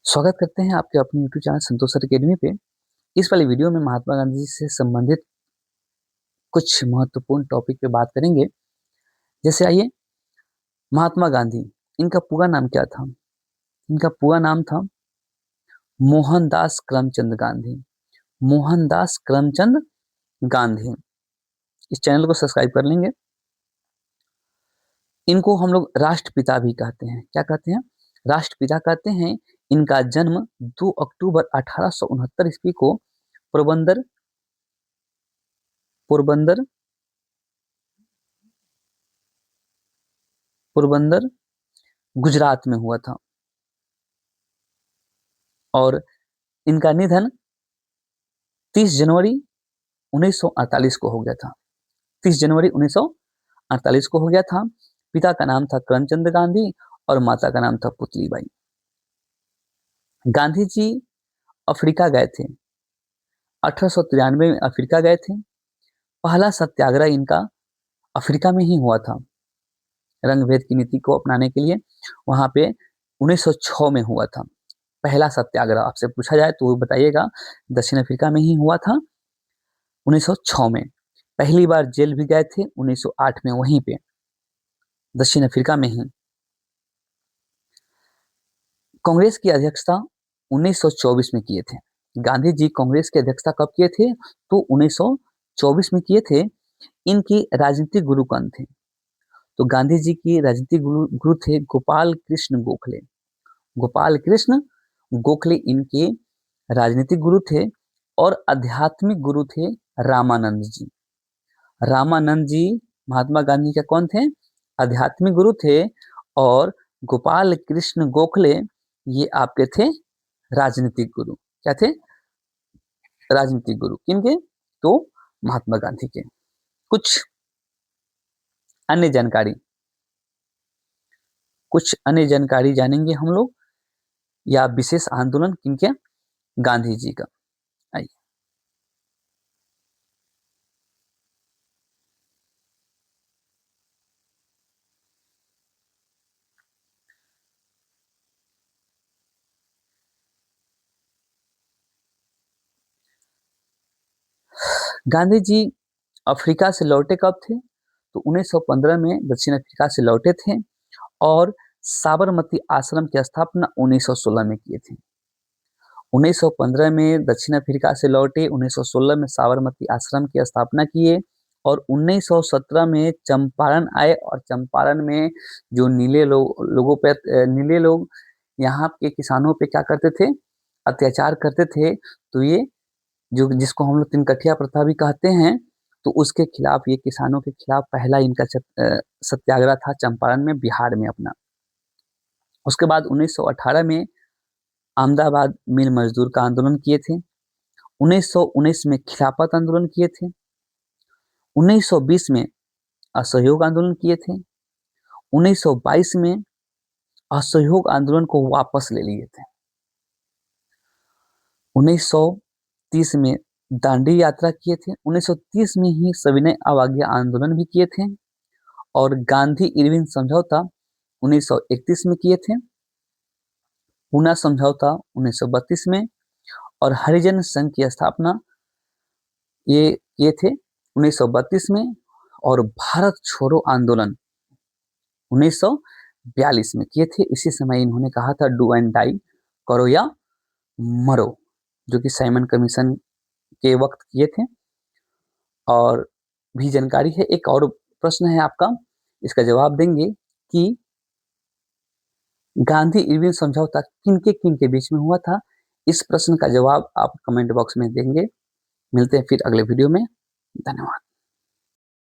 स्वागत करते हैं आपके अपने यूट्यूब चैनल संतोष सर अकेडमी पे। इस वाली वीडियो में महात्मा गांधी जी से संबंधित कुछ महत्वपूर्ण टॉपिक पे बात करेंगे। जैसे आइए, महात्मा गांधी, इनका पूरा नाम क्या था? इनका पूरा नाम था मोहनदास करमचंद गांधी। मोहनदास करमचंद गांधी। इस चैनल को सब्सक्राइब कर लेंगे। इनको हम लोग राष्ट्रपिता भी कहते हैं। क्या कहते हैं? राष्ट्रपिता कहते हैं। इनका जन्म 2 अक्टूबर 1869 ईस्वी को पोरबंदर पोरबंदर पोरबंदर गुजरात में हुआ था और इनका निधन 30 जनवरी 1948 को हो गया था। 30 जनवरी 1948 को हो गया था। पिता का नाम था करमचंद गांधी और माता का नाम था पुतलीबाई। गांधी जी अफ्रीका गए थे। 1893 में अफ्रीका गए थे। पहला सत्याग्रह इनका अफ्रीका में ही हुआ था, रंग भेद की नीति को अपनाने के लिए। वहां पे 1906 में हुआ था पहला सत्याग्रह। आपसे पूछा जाए तो बताइएगा, दक्षिण अफ्रीका में ही हुआ था 1906 में। पहली बार जेल भी गए थे 1908 में, वहीं पे दक्षिण अफ्रीका में ही। कांग्रेस की अध्यक्षता 1924 में किए थे। गांधी जी कांग्रेस की अध्यक्षता कब किए थे? तो 1924 में किए थे। इनकी राजनीतिक गुरु कौन थे? तो गांधी जी की राजनीतिक गुरु थे गोपाल कृष्ण गोखले। गोपाल कृष्ण गोखले इनके राजनीतिक गुरु थे और आध्यात्मिक गुरु थे रामानंद जी। रामानंद जी महात्मा गांधी के कौन थे? आध्यात्मिक गुरु थे। और गोपाल कृष्ण गोखले ये आपके थे राजनीतिक गुरु। क्या थे? राजनीतिक गुरु। किनके? तो महात्मा गांधी के। कुछ अन्य जानकारी जानेंगे हम लोग, या विशेष आंदोलन किनके? गांधी जी का। आइए, गांधी जी अफ्रीका से लौटे कब थे? तो 1915 में दक्षिण अफ्रीका से लौटे थे और साबरमती आश्रम की स्थापना 1916 में किए थे। 1915 में दक्षिण अफ्रीका से लौटे, 1916 में साबरमती आश्रम की स्थापना किए और 1917 में चंपारण आए। और चंपारण में जो नीले लोग यहाँ के किसानों पे क्या करते थे? अत्याचार करते थे। तो ये जो जिसको हम लोग तिनकठिया प्रथा भी कहते हैं, तो उसके खिलाफ, ये किसानों के खिलाफ पहला इनका सत्याग्रह था चंपारण में, बिहार में अपना। उसके बाद 1918 में अहमदाबाद मिल मजदूर का आंदोलन किए थे। 1919 में खिलाफत आंदोलन किए थे। 1920 में असहयोग आंदोलन किए थे। 1922 में असहयोग आंदोलन को वापस ले लिए थे। 1930 में दांडी यात्रा किए थे। 1930 में ही सविनय अवज्ञा आंदोलन भी किए थे और गांधी इरविन समझौता 1931 में किए थे। पूना समझौता 1932 में और हरिजन संघ की स्थापना ये किए थे 1932 में। और भारत छोड़ो आंदोलन 1942 में किए थे। इसी समय इन्होंने कहा था डू एंड डाई, करो या मरो, जो कि साइमन कमीशन के वक्त किए थे। और भी जानकारी है। एक और प्रश्न है आपका, इसका जवाब देंगे कि गांधी इरविन समझौता किन के बीच में हुआ था। इस प्रश्न का जवाब आप कमेंट बॉक्स में देंगे। मिलते हैं फिर अगले वीडियो में। धन्यवाद।